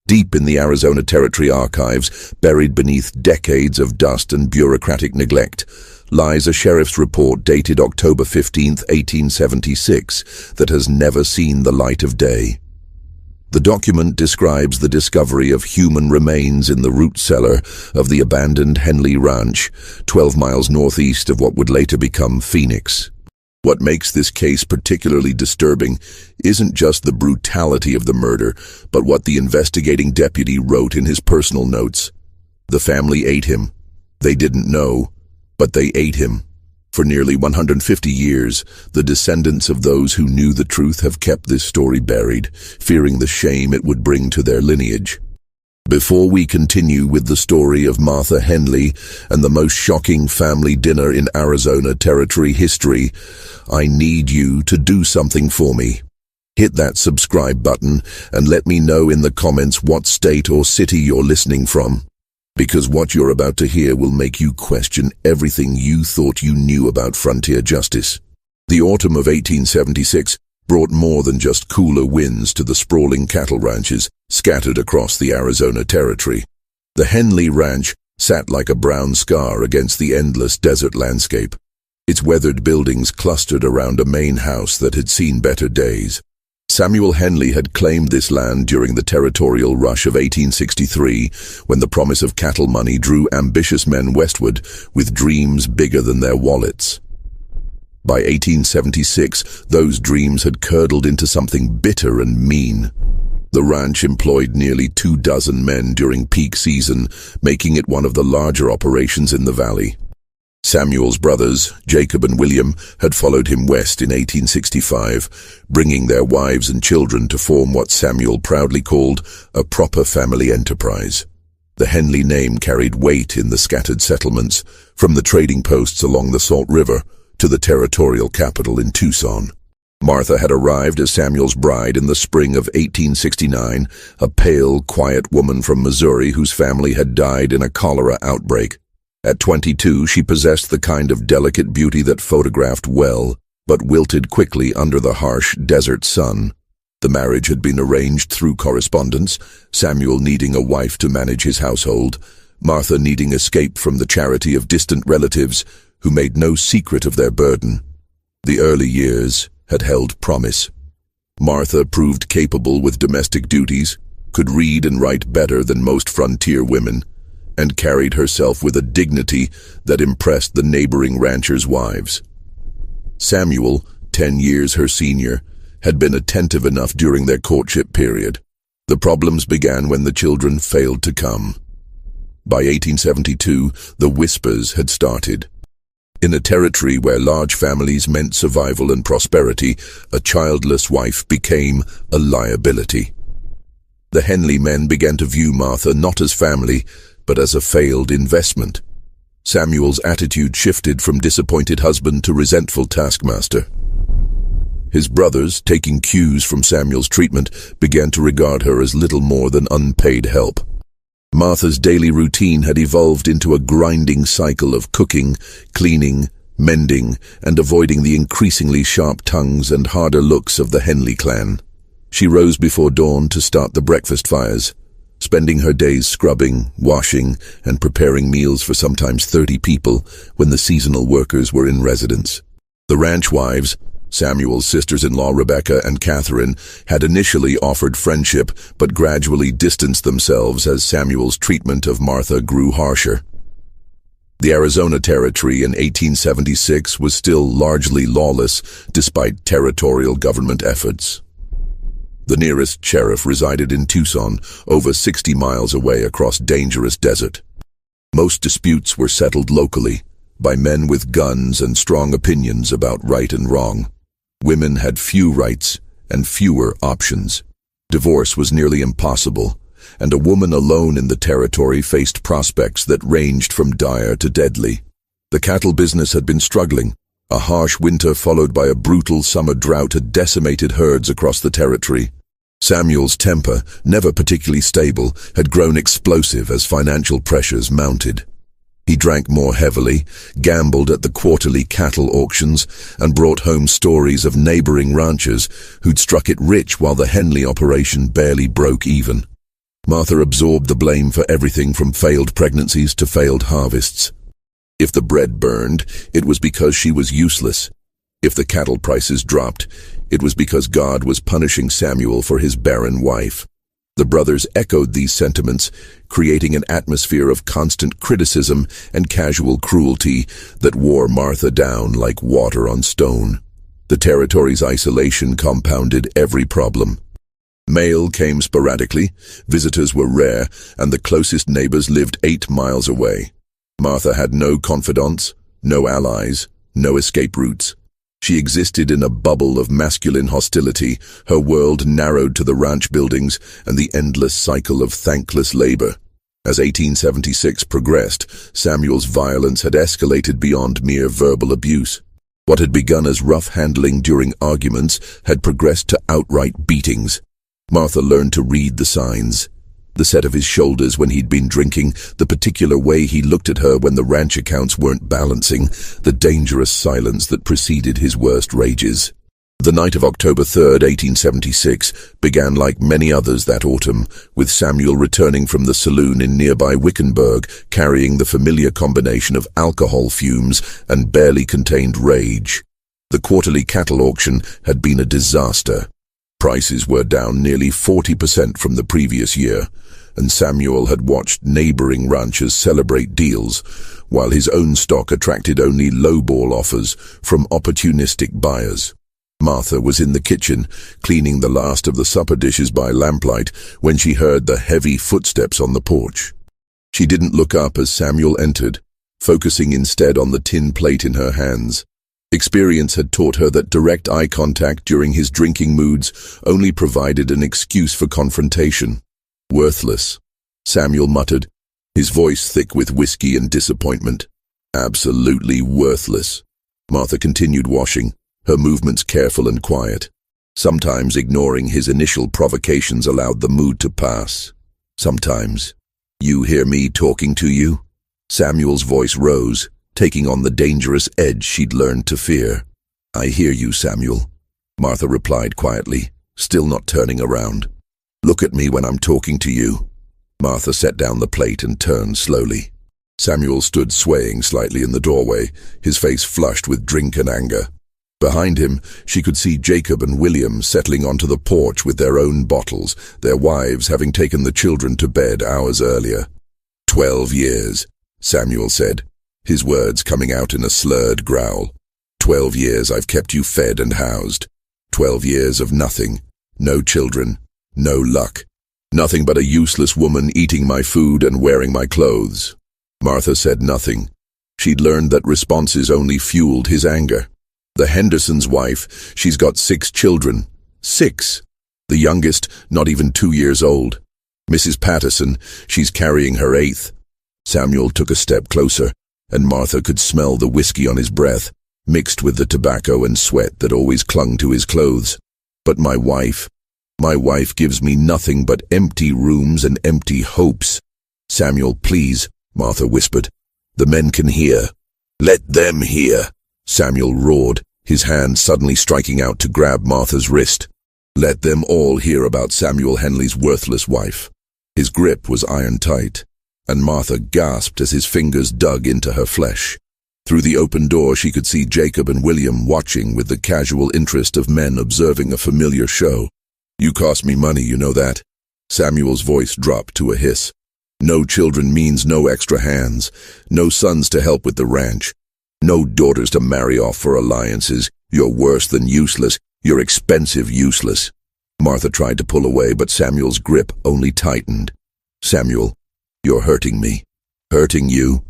Deep in the Arizona Territory archives, buried beneath decades of dust and bureaucratic neglect, lies a sheriff's report dated October 15, 1876, that has never seen the light of day. The document describes the discovery of human remains in the root cellar of the abandoned Henley Ranch, 12 miles northeast of what would later become Phoenix. What makes this case particularly disturbing isn't just the brutality of the murder, but what the investigating deputy wrote in his personal notes. The family ate him. They didn't know, but they ate him. For nearly 150 years, the descendants of those who knew the truth have kept this story buried, fearing the shame it would bring to their lineage. Before we continue with the story of Martha Henley and the most shocking family dinner in Arizona Territory history, I need you to do something for me. Hit that subscribe button and let me know in the comments what state or city you're listening from, because what you're about to hear will make you question everything you thought you knew about frontier justice. The autumn of 1876 brought more than just cooler winds to the sprawling cattle ranches scattered across the Arizona Territory. The Henley Ranch sat like a brown scar against the endless desert landscape. Its weathered buildings clustered around a main house that had seen better days. Samuel Henley had claimed this land during the territorial rush of 1863, when the promise of cattle money drew ambitious men westward with dreams bigger than their wallets. By 1876, those dreams had curdled into something bitter and mean. The ranch employed nearly 24 men during peak season, making it one of the larger operations in the valley. Samuel's brothers, Jacob and William, had followed him west in 1865, bringing their wives and children to form what Samuel proudly called a proper family enterprise. The Henley name carried weight in the scattered settlements, from the trading posts along the Salt River to the territorial capital in Tucson. Martha had arrived as Samuel's bride in the spring of 1869, a pale, quiet woman from Missouri whose family had died in a cholera outbreak. At 22, she possessed the kind of delicate beauty that photographed well, but wilted quickly under the harsh desert sun. The marriage had been arranged through correspondence, Samuel needing a wife to manage his household, Martha needing escape from the charity of distant relatives who made no secret of their burden. The early years had held promise. Martha proved capable with domestic duties, could read and write better than most frontier women, and carried herself with a dignity that impressed the neighboring ranchers' wives. Samuel, 10 years her senior, had been attentive enough during their courtship period. The problems began when the children failed to come. By 1872, the whispers had started. In a territory where large families meant survival and prosperity, a childless wife became a liability. The Henley men began to view Martha not as family, but as a failed investment. Samuel's attitude shifted from disappointed husband to resentful taskmaster. His brothers, taking cues from Samuel's treatment, began to regard her as little more than unpaid help. Martha's daily routine had evolved into a grinding cycle of cooking, cleaning, mending, and avoiding the increasingly sharp tongues and harder looks of the Henley clan. She rose before dawn to start the breakfast fires, spending her days scrubbing, washing, and preparing meals for sometimes 30 people when the seasonal workers were in residence. The ranch wives, Samuel's sisters-in-law Rebecca and Catherine, had initially offered friendship but gradually distanced themselves as Samuel's treatment of Martha grew harsher. The Arizona Territory in 1876 was still largely lawless despite territorial government efforts. The nearest sheriff resided in Tucson, over 60 miles away across dangerous desert. Most disputes were settled locally, by men with guns and strong opinions about right and wrong. Women had few rights and fewer options. Divorce was nearly impossible, and a woman alone in the territory faced prospects that ranged from dire to deadly. The cattle business had been struggling. A harsh winter followed by a brutal summer drought had decimated herds across the territory. Samuel's temper, never particularly stable, had grown explosive as financial pressures mounted. He drank more heavily, gambled at the quarterly cattle auctions, and brought home stories of neighboring ranchers who'd struck it rich while the Henley operation barely broke even. Martha absorbed the blame for everything from failed pregnancies to failed harvests. If the bread burned, it was because she was useless. If the cattle prices dropped, it was because God was punishing Samuel for his barren wife. The brothers echoed these sentiments, creating an atmosphere of constant criticism and casual cruelty that wore Martha down like water on stone. The territory's isolation compounded every problem. Mail came sporadically, visitors were rare, and the closest neighbors lived 8 miles away. Martha had no confidants, no allies, no escape routes. She existed in a bubble of masculine hostility, her world narrowed to the ranch buildings and the endless cycle of thankless labor. As 1876 progressed, Samuel's violence had escalated beyond mere verbal abuse. What had begun as rough handling during arguments had progressed to outright beatings. Martha learned to read the signs. The set of his shoulders when he'd been drinking, the particular way he looked at her when the ranch accounts weren't balancing, the dangerous silence that preceded his worst rages. The night of October 3rd, 1876, began like many others that autumn, with Samuel returning from the saloon in nearby Wickenburg, carrying the familiar combination of alcohol fumes and barely contained rage. The quarterly cattle auction had been a disaster. Prices were down nearly 40% from the previous year, and Samuel had watched neighboring ranchers celebrate deals, while his own stock attracted only lowball offers from opportunistic buyers. Martha was in the kitchen, cleaning the last of the supper dishes by lamplight, when she heard the heavy footsteps on the porch. She didn't look up as Samuel entered, focusing instead on the tin plate in her hands. Experience had taught her that direct eye contact during his drinking moods only provided an excuse for confrontation. Worthless, Samuel muttered, his voice thick with whiskey and disappointment. Absolutely worthless. Martha continued washing, her movements careful and quiet. Sometimes ignoring his initial provocations allowed the mood to pass. Sometimes, "You hear me talking to you?" Samuel's voice rose, taking on the dangerous edge she'd learned to fear. "I hear you, Samuel," Martha replied quietly, still not turning around. "Look at me when I'm talking to you." Martha set down the plate and turned slowly. Samuel stood swaying slightly in the doorway, his face flushed with drink and anger. Behind him, she could see Jacob and William settling onto the porch with their own bottles, their wives having taken the children to bed hours earlier. 12 years, Samuel said, his words coming out in a slurred growl. 12 years I've kept you fed and housed. 12 years of nothing. No children. No luck. Nothing but a useless woman eating my food and wearing my clothes. Martha said nothing. She'd learned that responses only fueled his anger. The Henderson's wife, she's got 6 children. 6. The youngest, not even 2 years old. Mrs. Patterson, she's carrying her 8th. Samuel took a step closer, and Martha could smell the whiskey on his breath, mixed with the tobacco and sweat that always clung to his clothes. But my wife gives me nothing but empty rooms and empty hopes. Samuel, please, Martha whispered. The men can hear. Let them hear, Samuel roared, his hand suddenly striking out to grab Martha's wrist. Let them all hear about Samuel Henley's worthless wife. His grip was iron tight, and Martha gasped as his fingers dug into her flesh. Through the open door she could see Jacob and William watching with the casual interest of men observing a familiar show. You cost me money, you know that? Samuel's voice dropped to a hiss. No children means no extra hands, no sons to help with the ranch. No daughters to marry off for alliances. You're worse than useless. You're expensive useless. Martha tried to pull away, but Samuel's grip only tightened. Samuel, you're hurting me. Hurting you?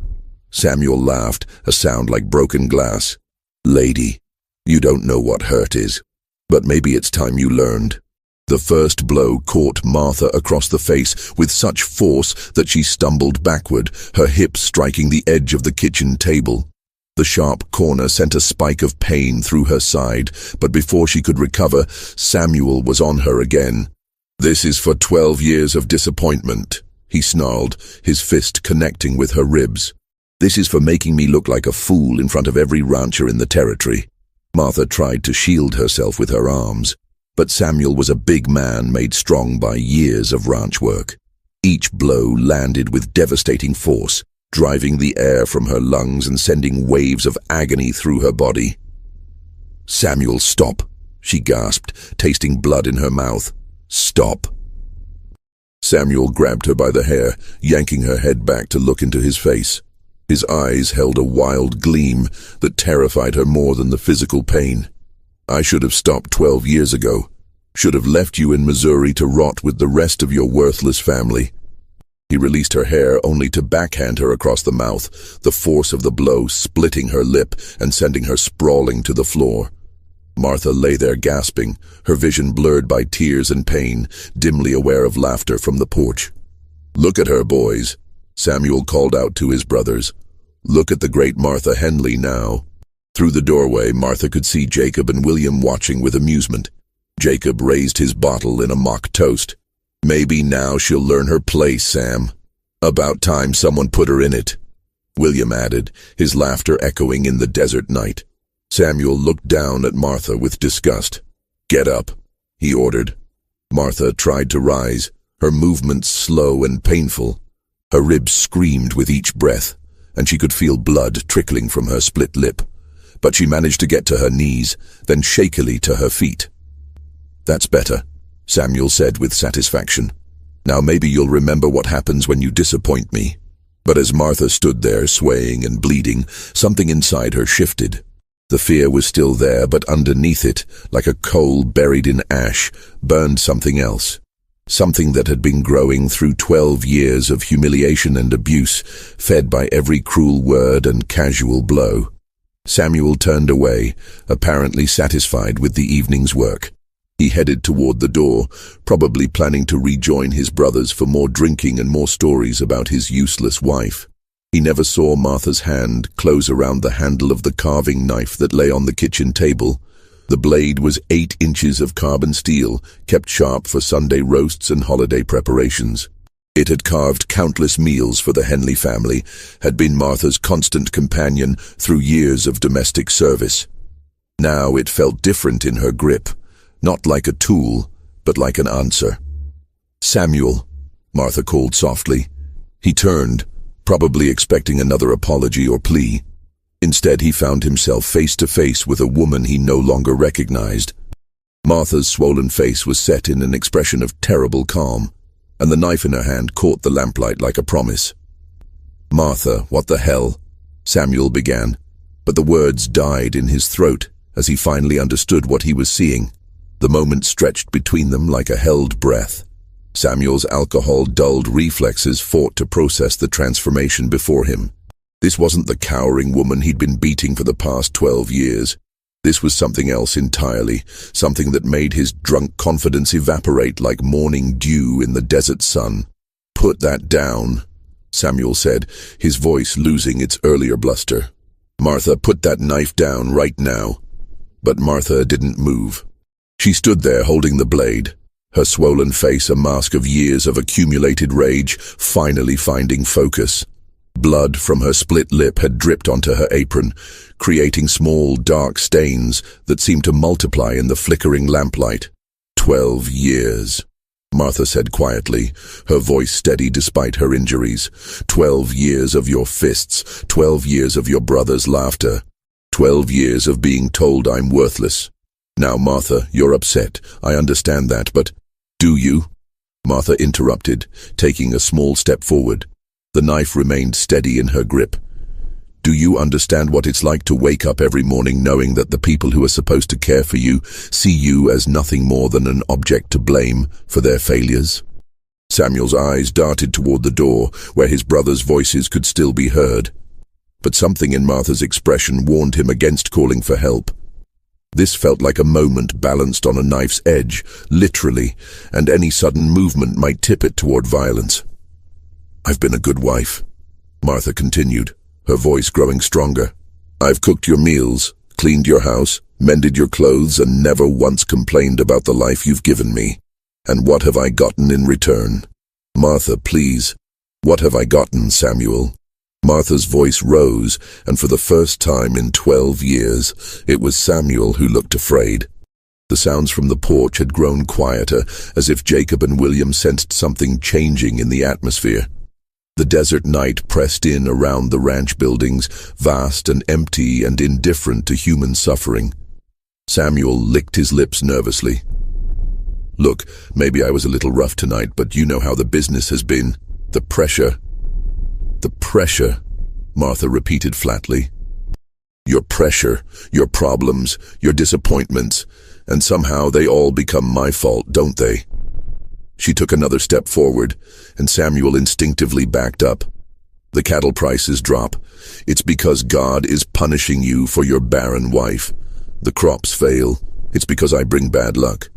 Samuel laughed, a sound like broken glass. Lady, you don't know what hurt is. But maybe it's time you learned. The first blow caught Martha across the face with such force that she stumbled backward, her hips striking the edge of the kitchen table. The sharp corner sent a spike of pain through her side, but before she could recover, Samuel was on her again. This is for 12 years of disappointment, he snarled, his fist connecting with her ribs. This is for making me look like a fool in front of every rancher in the territory. Martha tried to shield herself with her arms, but Samuel was a big man made strong by years of ranch work. Each blow landed with devastating force, driving the air from her lungs and sending waves of agony through her body. "Samuel, stop," she gasped, tasting blood in her mouth. "Stop." Samuel grabbed her by the hair, yanking her head back to look into his face. His eyes held a wild gleam that terrified her more than the physical pain. "I should have stopped 12 years ago. Should have left you in Missouri to rot with the rest of your worthless family." He released her hair only to backhand her across the mouth, the force of the blow splitting her lip and sending her sprawling to the floor. Martha lay there gasping, her vision blurred by tears and pain, dimly aware of laughter from the porch. "Look at her, boys," Samuel called out to his brothers. "Look at the great Martha Henley now." Through the doorway, Martha could see Jacob and William watching with amusement. Jacob raised his bottle in a mock toast. "Maybe now she'll learn her place, Sam. About time someone put her in it," William added, his laughter echoing in the desert night. Samuel looked down at Martha with disgust. "Get up," he ordered. Martha tried to rise, her movements slow and painful. Her ribs screamed with each breath, and she could feel blood trickling from her split lip. But she managed to get to her knees, then shakily to her feet. "That's better," Samuel said with satisfaction. "Now maybe you'll remember what happens when you disappoint me." But as Martha stood there swaying and bleeding, something inside her shifted. The fear was still there, but underneath it, like a coal buried in ash, burned something else. Something that had been growing through 12 years of humiliation and abuse, fed by every cruel word and casual blow. Samuel turned away, apparently satisfied with the evening's work. He headed toward the door, probably planning to rejoin his brothers for more drinking and more stories about his useless wife. He never saw Martha's hand close around the handle of the carving knife that lay on the kitchen table. The blade was 8 inches of carbon steel, kept sharp for Sunday roasts and holiday preparations. It had carved countless meals for the Henley family, had been Martha's constant companion through years of domestic service. Now it felt different in her grip, not like a tool, but like an answer. "Samuel," Martha called softly. He turned, probably expecting another apology or plea. Instead, he found himself face to face with a woman he no longer recognized. Martha's swollen face was set in an expression of terrible calm, and the knife in her hand caught the lamplight like a promise. "Martha, what the hell?" Samuel began, but the words died in his throat as he finally understood what he was seeing. The moment stretched between them like a held breath. Samuel's alcohol-dulled reflexes fought to process the transformation before him. This wasn't the cowering woman he'd been beating for the past 12 years. This was something else entirely, something that made his drunk confidence evaporate like morning dew in the desert sun. "Put that down," Samuel said, his voice losing its earlier bluster. "Martha, put that knife down right now." But Martha didn't move. She stood there holding the blade, her swollen face a mask of years of accumulated rage, finally finding focus. Blood from her split lip had dripped onto her apron, creating small, dark stains that seemed to multiply in the flickering lamplight. 12 years, Martha said quietly, her voice steady despite her injuries. 12 years of your fists, 12 years of your brother's laughter, 12 years of being told I'm worthless. Now, Martha, you're upset. I understand that, but do you? Martha interrupted, taking a small step forward. The knife remained steady in her grip. Do you understand what it's like to wake up every morning knowing that the people who are supposed to care for you see you as nothing more than an object to blame for their failures? Samuel's eyes darted toward the door, where his brothers' voices could still be heard. But something in Martha's expression warned him against calling for help. This felt like a moment balanced on a knife's edge, literally, and any sudden movement might tip it toward violence. I've been a good wife, Martha continued, her voice growing stronger. I've cooked your meals, cleaned your house, mended your clothes, and never once complained about the life you've given me. And what have I gotten in return? Martha, please. What have I gotten, Samuel? Martha's voice rose, and for the first time in 12 years, it was Samuel who looked afraid. The sounds from the porch had grown quieter, as if Jacob and William sensed something changing in the atmosphere. The desert night pressed in around the ranch buildings, vast and empty and indifferent to human suffering. Samuel licked his lips nervously. "Look, maybe I was a little rough tonight, but you know how the business has been. The pressure." "The pressure," Martha repeated flatly. "Your pressure, your problems, your disappointments, and somehow they all become my fault, don't they?" She took another step forward, and Samuel instinctively backed up. "The cattle prices drop. It's because God is punishing you for your barren wife. The crops fail. It's because I bring bad luck.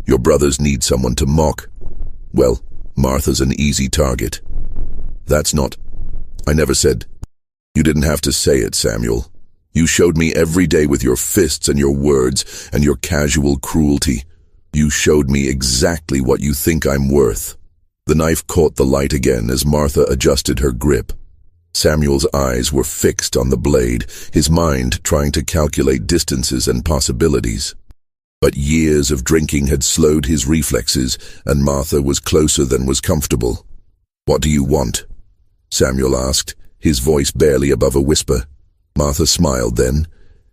Your brothers need someone to mock. Well, Martha's an easy target." "That's not—" "I never said—" "You didn't have to say it, Samuel. You showed me every day with your fists and your words and your casual cruelty. You showed me exactly what you think I'm worth." The knife caught the light again as Martha adjusted her grip. Samuel's eyes were fixed on the blade, his mind trying to calculate distances and possibilities. But years of drinking had slowed his reflexes, and Martha was closer than was comfortable. "What do you want?" Samuel asked, his voice barely above a whisper. Martha smiled then,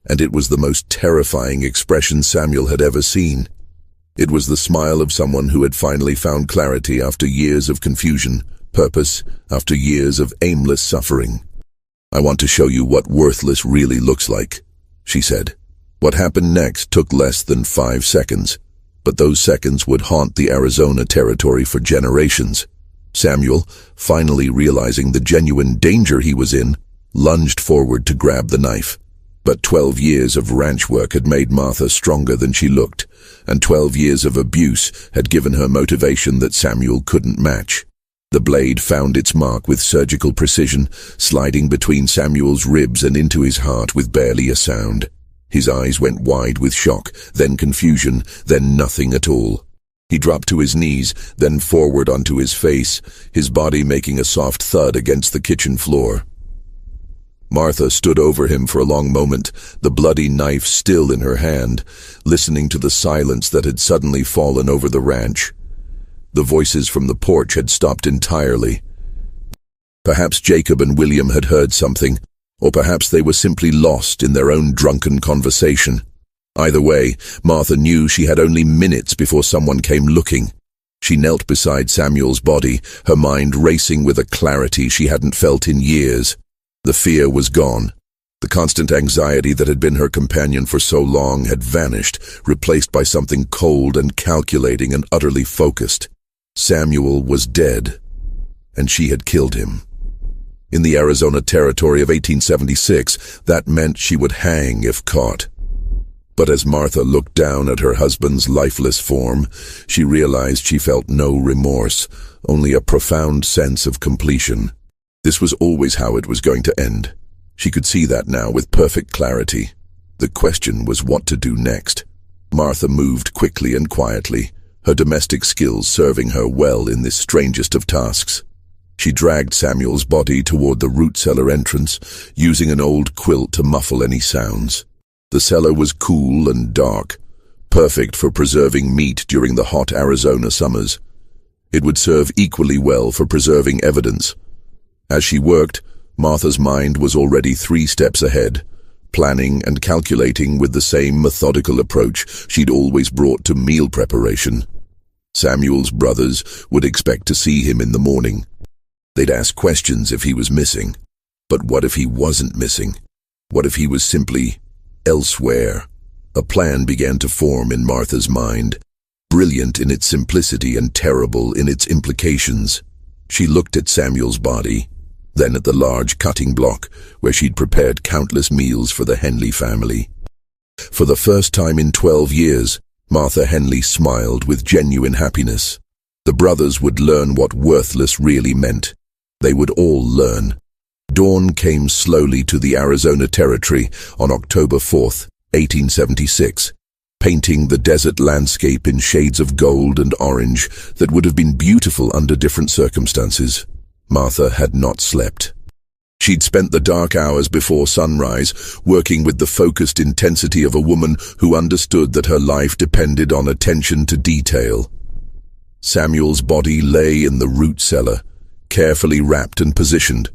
and it was the most terrifying expression Samuel had ever seen. It was the smile of someone who had finally found clarity after years of confusion, purpose, after years of aimless suffering. "I want to show you what worthless really looks like," she said. What happened next took less than 5 seconds, but those seconds would haunt the Arizona territory for generations. Samuel, finally realizing the genuine danger he was in, lunged forward to grab the knife. But 12 years of ranch work had made Martha stronger than she looked, and 12 years of abuse had given her motivation that Samuel couldn't match. The blade found its mark with surgical precision, sliding between Samuel's ribs and into his heart with barely a sound. His eyes went wide with shock, then confusion, then nothing at all. He dropped to his knees, then forward onto his face, his body making a soft thud against the kitchen floor. Martha stood over him for a long moment, the bloody knife still in her hand, listening to the silence that had suddenly fallen over the ranch. The voices from the porch had stopped entirely. Perhaps Jacob and William had heard something, or perhaps they were simply lost in their own drunken conversation. Either way, Martha knew she had only minutes before someone came looking. She knelt beside Samuel's body, her mind racing with a clarity she hadn't felt in years. The fear was gone. The constant anxiety that had been her companion for so long had vanished, replaced by something cold and calculating and utterly focused. Samuel was dead, and she had killed him. In the Arizona territory of 1876, that meant she would hang if caught. But as Martha looked down at her husband's lifeless form, she realized she felt no remorse, only a profound sense of completion. This was always how it was going to end. She could see that now with perfect clarity. The question was what to do next. Martha moved quickly and quietly, her domestic skills serving her well in this strangest of tasks. She dragged Samuel's body toward the root cellar entrance, using an old quilt to muffle any sounds. The cellar was cool and dark, perfect for preserving meat during the hot Arizona summers. It would serve equally well for preserving evidence. As she worked, Martha's mind was already 3 steps ahead, planning and calculating with the same methodical approach she'd always brought to meal preparation. Samuel's brothers would expect to see him in the morning. They'd ask questions if he was missing. But what if he wasn't missing? What if he was simply elsewhere? A plan began to form in Martha's mind, brilliant in its simplicity and terrible in its implications. She looked at Samuel's body, then at the large cutting block where she'd prepared countless meals for the Henley family. For the first time in 12 years, Martha Henley smiled with genuine happiness. The brothers would learn what worthless really meant. They would all learn. Dawn came slowly to the Arizona territory on October 4th, 1876, painting the desert landscape in shades of gold and orange that would have been beautiful under different circumstances. Martha had not slept. She'd spent the dark hours before sunrise working with the focused intensity of a woman who understood that her life depended on attention to detail. Samuel's body lay in the root cellar, carefully wrapped and positioned.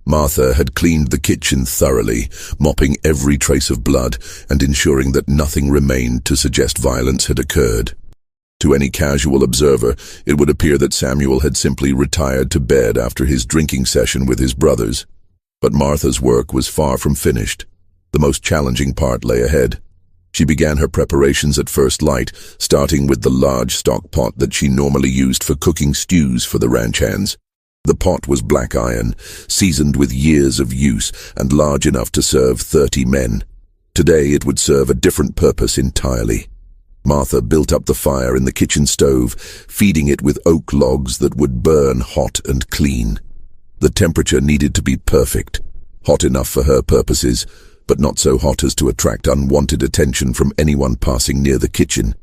Martha had cleaned the kitchen thoroughly, mopping every trace of blood and ensuring that nothing remained to suggest violence had occurred. To any casual observer, it would appear that Samuel had simply retired to bed after his drinking session with his brothers. But Martha's work was far from finished. The most challenging part lay ahead. She began her preparations at first light, starting with the large stock pot that she normally used for cooking stews for the ranch hands. The pot was black iron, seasoned with years of use and large enough to serve 30 men. Today it would serve a different purpose entirely. Martha built up the fire in the kitchen stove, feeding it with oak logs that would burn hot and clean. The temperature needed to be perfect, hot enough for her purposes, but not so hot as to attract unwanted attention from anyone passing near the kitchen.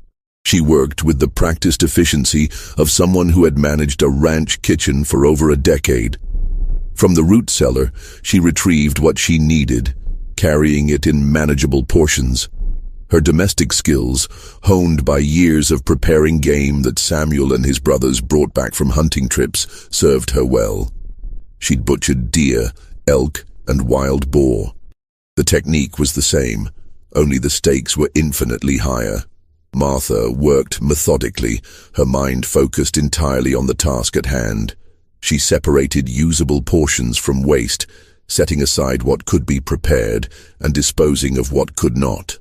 She worked with the practiced efficiency of someone who had managed a ranch kitchen for over a decade. From the root cellar, she retrieved what she needed, carrying it in manageable portions. Her domestic skills, honed by years of preparing game that Samuel and his brothers brought back from hunting trips, served her well. She'd butchered deer, elk, and wild boar. The technique was the same, only the stakes were infinitely higher. Martha worked methodically, her mind focused entirely on the task at hand. She separated usable portions from waste, setting aside what could be prepared and disposing of what could not.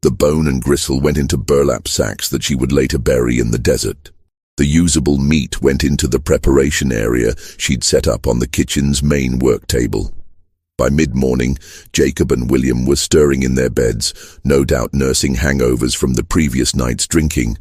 The bone and gristle went into burlap sacks that she would later bury in the desert. The usable meat went into the preparation area she'd set up on the kitchen's main work table. By mid-morning, Jacob and William were stirring in their beds, no doubt nursing hangovers from the previous night's drinking.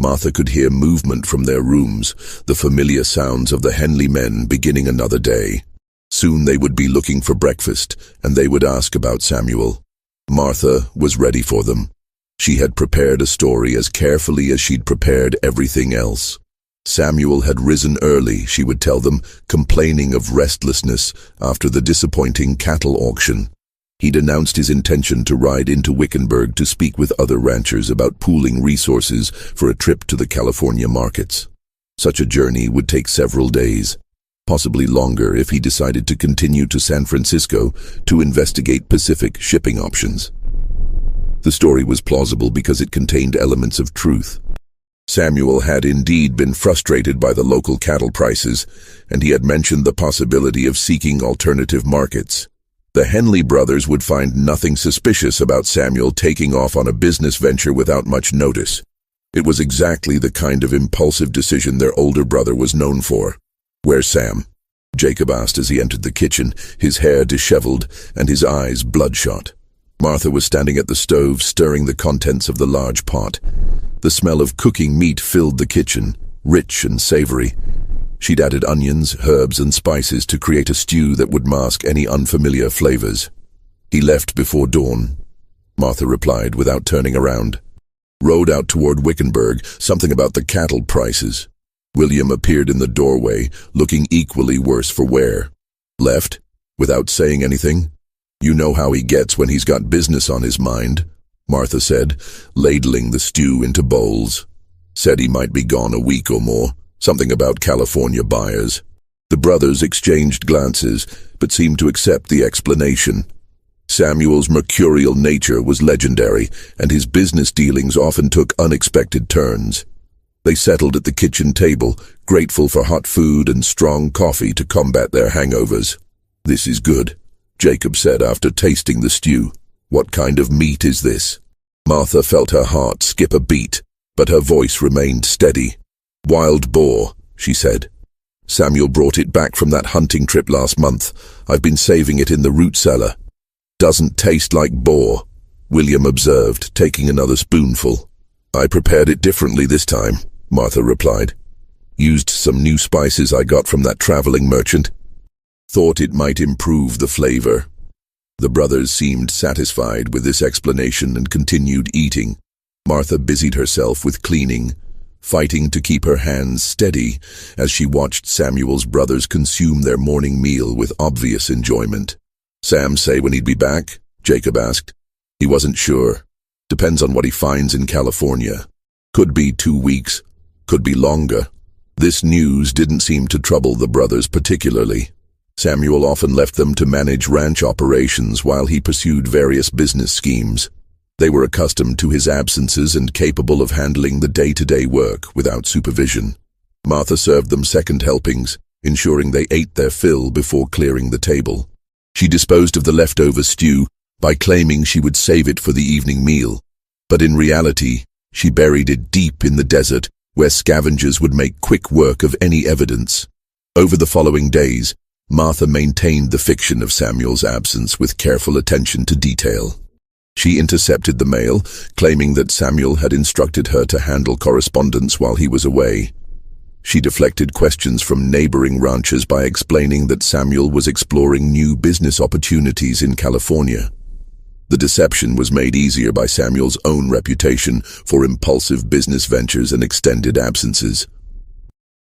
Martha could hear movement from their rooms, the familiar sounds of the Henley men beginning another day. Soon they would be looking for breakfast, and they would ask about Samuel. Martha was ready for them. She had prepared a story as carefully as she'd prepared everything else. Samuel had risen early, she would tell them, complaining of restlessness after the disappointing cattle auction. He'd announced his intention to ride into Wickenburg to speak with other ranchers about pooling resources for a trip to the California markets. Such a journey would take several days, possibly longer if he decided to continue to San Francisco to investigate Pacific shipping options. The story was plausible because it contained elements of truth. Samuel had indeed been frustrated by the local cattle prices, and he had mentioned the possibility of seeking alternative markets. The Henley brothers would find nothing suspicious about Samuel taking off on a business venture without much notice. It was exactly the kind of impulsive decision their older brother was known for. "Where's Sam?" Jacob asked as he entered the kitchen, his hair disheveled and his eyes bloodshot. Martha was standing at the stove, stirring the contents of the large pot. The smell of cooking meat filled the kitchen, rich and savory. She'd added onions, herbs, and spices to create a stew that would mask any unfamiliar flavors. "He left before dawn," Martha replied without turning around. "Rode out toward Wickenburg, something about the cattle prices." William appeared in the doorway, looking equally worse for wear. "Left? Without saying anything? You know how he gets when he's got business on his mind," Martha said, ladling the stew into bowls. "Said he might be gone a week or more, something about California buyers." The brothers exchanged glances, but seemed to accept the explanation. Samuel's mercurial nature was legendary, and his business dealings often took unexpected turns. They settled at the kitchen table, grateful for hot food and strong coffee to combat their hangovers. "This is good," Jacob said after tasting the stew. "What kind of meat is this?" Martha felt her heart skip a beat, but her voice remained steady. "Wild boar," she said. "Samuel brought it back from that hunting trip last month. I've been saving it in the root cellar." "Doesn't taste like boar," William observed, taking another spoonful. "I prepared it differently this time," Martha replied. "Used some new spices I got from that traveling merchant. Thought it might improve the flavor." The brothers seemed satisfied with this explanation and continued eating. Martha busied herself with cleaning, fighting to keep her hands steady as she watched Samuel's brothers consume their morning meal with obvious enjoyment. "Sam say when he'd be back?" Jacob asked. He wasn't sure. Depends on what he finds in California. Could be 2 weeks, could be longer. This news didn't seem to trouble the brothers particularly. Samuel often left them to manage ranch operations while he pursued various business schemes. They were accustomed to his absences and capable of handling the day-to-day work without supervision. Martha served them second helpings, ensuring they ate their fill before clearing the table. She disposed of the leftover stew by claiming she would save it for the evening meal, but in reality, she buried it deep in the desert where scavengers would make quick work of any evidence. Over the following days, Martha maintained the fiction of Samuel's absence with careful attention to detail. She intercepted the mail, claiming that Samuel had instructed her to handle correspondence while he was away. She deflected questions from neighboring ranchers by explaining that Samuel was exploring new business opportunities in California. The deception was made easier by Samuel's own reputation for impulsive business ventures and extended absences.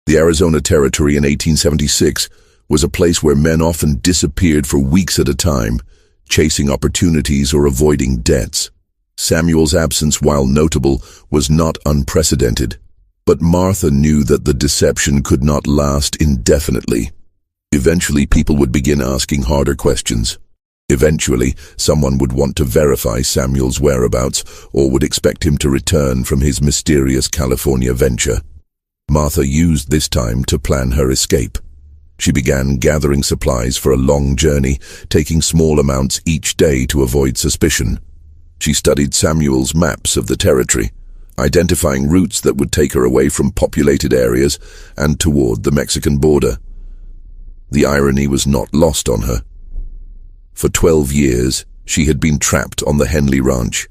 The Arizona Territory in 1876 was a place where men often disappeared for weeks at a time, chasing opportunities or avoiding debts. Samuel's absence, while notable, was not unprecedented, but Martha knew that the deception could not last indefinitely. Eventually, people would begin asking harder questions. Eventually, someone would want to verify Samuel's whereabouts or would expect him to return from his mysterious California venture. Martha used this time to plan her escape. She began gathering supplies for a long journey, taking small amounts each day to avoid suspicion. She studied Samuel's maps of the territory, identifying routes that would take her away from populated areas and toward the Mexican border. The irony was not lost on her. For 12 years, she had been trapped on the Henley Ranch,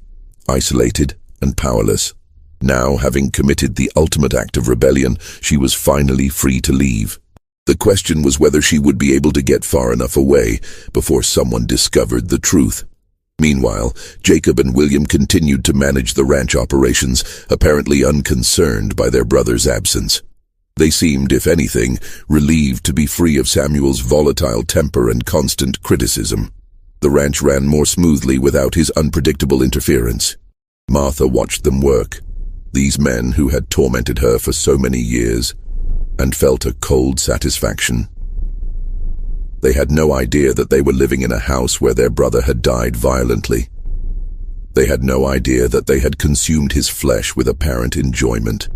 isolated and powerless. Now, having committed the ultimate act of rebellion, she was finally free to leave. The question was whether she would be able to get far enough away before someone discovered the truth. Meanwhile, Jacob and William continued to manage the ranch operations, apparently unconcerned by their brother's absence. They seemed, if anything, relieved to be free of Samuel's volatile temper and constant criticism. The ranch ran more smoothly without his unpredictable interference. Martha watched them work, these men who had tormented her for so many years, and felt a cold satisfaction. They had no idea that they were living in a house where their brother had died violently. They had no idea that they had consumed his flesh with apparent enjoyment.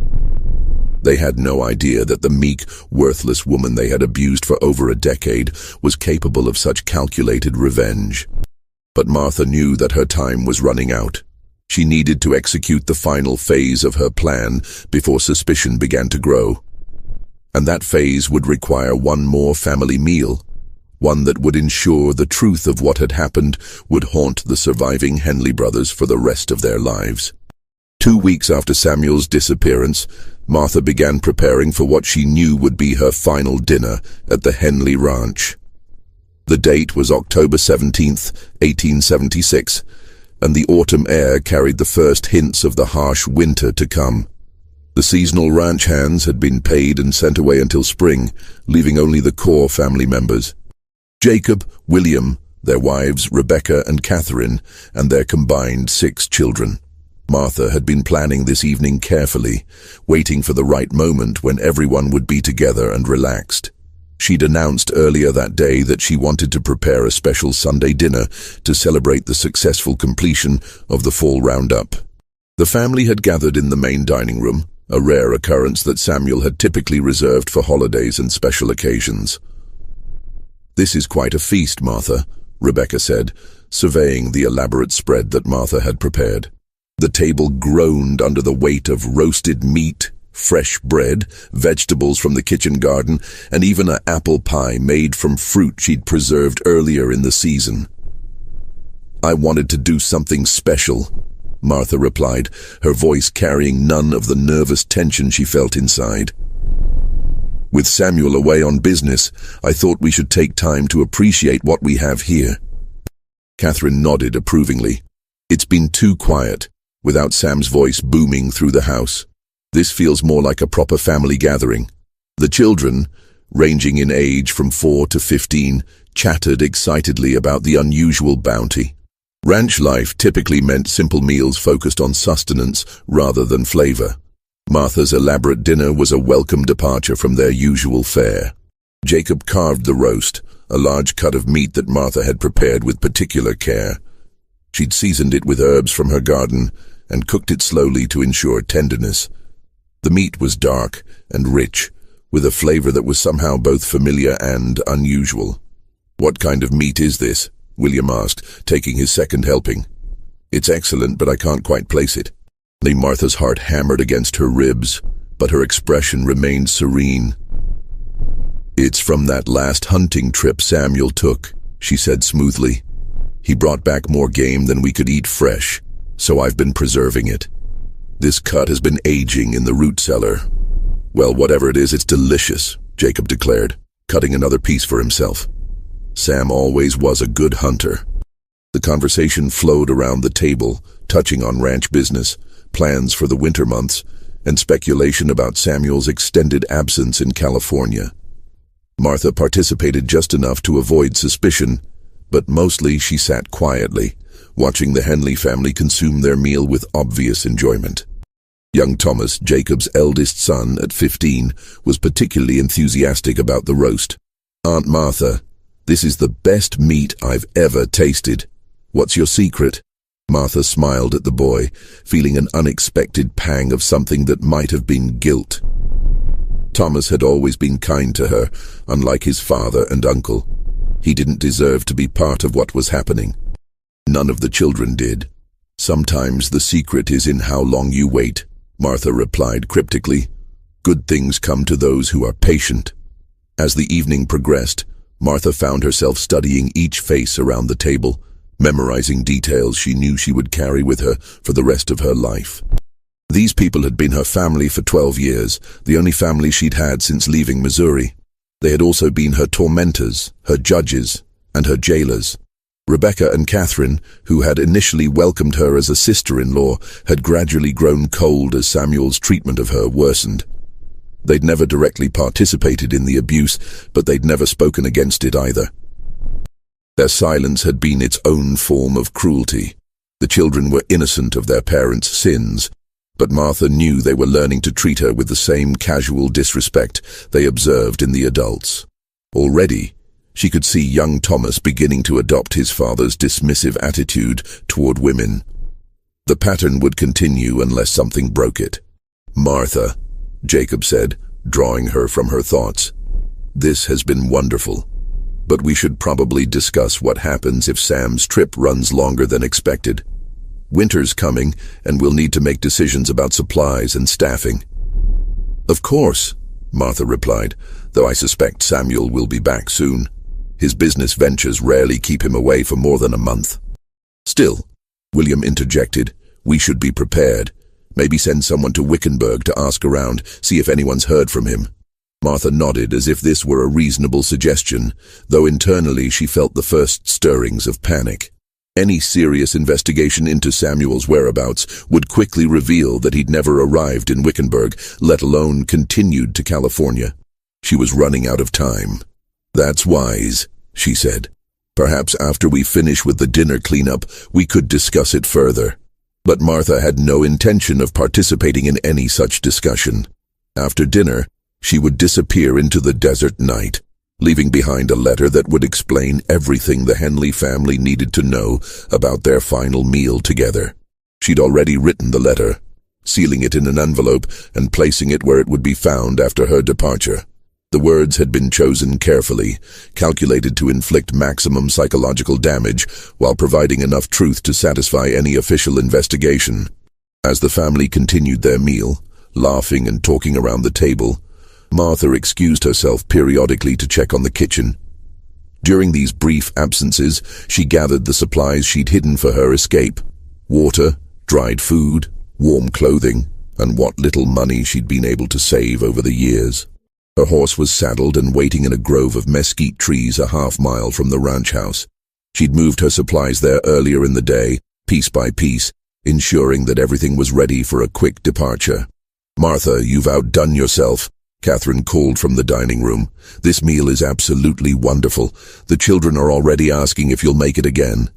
They had no idea that the meek, worthless woman they had abused for over a decade was capable of such calculated revenge. But Martha knew that her time was running out. She needed to execute the final phase of her plan before suspicion began to grow. And that phase would require one more family meal, one that would ensure the truth of what had happened would haunt the surviving Henley brothers for the rest of their lives. 2 weeks after Samuel's disappearance, Martha began preparing for what she knew would be her final dinner at the Henley Ranch. The date was October 17th, 1876, and the autumn air carried the first hints of the harsh winter to come. The seasonal ranch hands had been paid and sent away until spring, leaving only the core family members. Jacob, William, their wives Rebecca and Catherine, and their combined 6 children. Martha had been planning this evening carefully, waiting for the right moment when everyone would be together and relaxed. She'd announced earlier that day that she wanted to prepare a special Sunday dinner to celebrate the successful completion of the fall roundup. The family had gathered in the main dining room, a rare occurrence that Samuel had typically reserved for holidays and special occasions. "This is quite a feast, Martha," Rebecca said, surveying the elaborate spread that Martha had prepared. The table groaned under the weight of roasted meat, fresh bread, vegetables from the kitchen garden, and even an apple pie made from fruit she'd preserved earlier in the season. "I wanted to do something special," Martha replied, her voice carrying none of the nervous tension she felt inside. "With Samuel away on business, I thought we should take time to appreciate what we have here." Catherine nodded approvingly. "It's been too quiet," without Sam's voice booming through the house. This feels more like a proper family gathering. The children, ranging in age from 4 to 15, chattered excitedly about the unusual bounty. Ranch life typically meant simple meals focused on sustenance rather than flavor. Martha's elaborate dinner was a welcome departure from their usual fare. Jacob carved the roast, a large cut of meat that Martha had prepared with particular care. She'd seasoned it with herbs from her garden and cooked it slowly to ensure tenderness. The meat was dark and rich, with a flavor that was somehow both familiar and unusual. "What kind of meat is this?" William asked, taking his second helping. "It's excellent, but I can't quite place it." Martha's heart hammered against her ribs, but her expression remained serene. "It's from that last hunting trip Samuel took," she said smoothly. "He brought back more game than we could eat fresh, so I've been preserving it. This cut has been aging in the root cellar." "Well, whatever it is, it's delicious," Jacob declared, cutting another piece for himself. Sam always was a good hunter. The conversation flowed around the table, touching on ranch business, plans for the winter months, and speculation about Samuel's extended absence in California. Martha participated just enough to avoid suspicion, but mostly she sat quietly, watching the Henley family consume their meal with obvious enjoyment. Young Thomas, Jacob's eldest son at 15, was particularly enthusiastic about the roast. "Aunt Martha, this is the best meat I've ever tasted. What's your secret?" Martha smiled at the boy, feeling an unexpected pang of something that might have been guilt. Thomas had always been kind to her, unlike his father and uncle. He didn't deserve to be part of what was happening. None of the children did. "Sometimes the secret is in how long you wait," Martha replied cryptically. "Good things come to those who are patient." As the evening progressed, Martha found herself studying each face around the table, memorizing details she knew she would carry with her for the rest of her life. These people had been her family for 12 years, the only family she'd had since leaving Missouri. They had also been her tormentors, her judges, and her jailers. Rebecca and Catherine, who had initially welcomed her as a sister-in-law, had gradually grown cold as Samuel's treatment of her worsened. They'd never directly participated in the abuse, but they'd never spoken against it either. Their silence had been its own form of cruelty. The children were innocent of their parents' sins, but Martha knew they were learning to treat her with the same casual disrespect they observed in the adults. Already, she could see young Thomas beginning to adopt his father's dismissive attitude toward women. The pattern would continue unless something broke it. "Martha," Jacob said, drawing her from her thoughts, "this has been wonderful, but we should probably discuss what happens if Sam's trip runs longer than expected. Winter's coming, and we'll need to make decisions about supplies and staffing." "Of course," Martha replied, "though I suspect Samuel will be back soon. His business ventures rarely keep him away for more than a month." "Still," William interjected, "we should be prepared. Maybe send someone to Wickenburg to ask around, see if anyone's heard from him." Martha nodded as if this were a reasonable suggestion, though internally she felt the first stirrings of panic. Any serious investigation into Samuel's whereabouts would quickly reveal that he'd never arrived in Wickenburg, let alone continued to California. She was running out of time. "That's wise," she said. "Perhaps after we finish with the dinner cleanup, we could discuss it further." But Martha had no intention of participating in any such discussion. After dinner, she would disappear into the desert night, leaving behind a letter that would explain everything the Henley family needed to know about their final meal together. She'd already written the letter, sealing it in an envelope and placing it where it would be found after her departure. The words had been chosen carefully, calculated to inflict maximum psychological damage while providing enough truth to satisfy any official investigation. As the family continued their meal, laughing and talking around the table, Martha excused herself periodically to check on the kitchen. During these brief absences, she gathered the supplies she'd hidden for her escape: water, dried food, warm clothing, and what little money she'd been able to save over the years. Her horse was saddled and waiting in a grove of mesquite trees a half-mile from the ranch house. She'd moved her supplies there earlier in the day, piece by piece, ensuring that everything was ready for a quick departure. "Martha, you've outdone yourself," Catherine called from the dining room. "This meal is absolutely wonderful. The children are already asking if you'll make it again."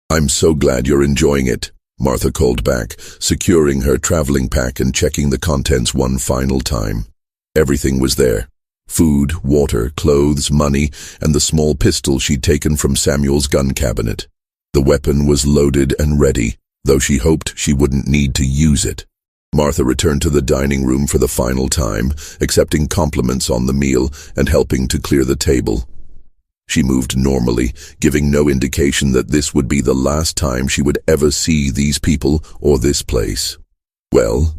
"I'm so glad you're enjoying it," Martha called back, securing her traveling pack and checking the contents one final time. Everything was there. Food, water, clothes, money, and the small pistol she'd taken from Samuel's gun cabinet. The weapon was loaded and ready, though she hoped she wouldn't need to use it. Martha returned to the dining room for the final time, accepting compliments on the meal and helping to clear the table. She moved normally, giving no indication that this would be the last time she would ever see these people or this place. "Well,"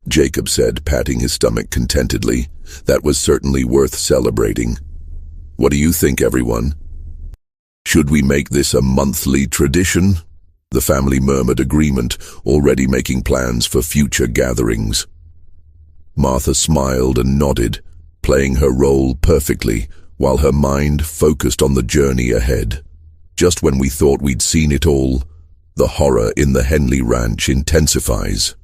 Jacob said, patting his stomach contentedly, "that was certainly worth celebrating. What do you think, everyone? Should we make this a monthly tradition?" The family murmured agreement, already making plans for future gatherings. Martha smiled and nodded, playing her role perfectly, while her mind focused on the journey ahead. Just when we thought we'd seen it all, the horror in the Henley Ranch intensifies.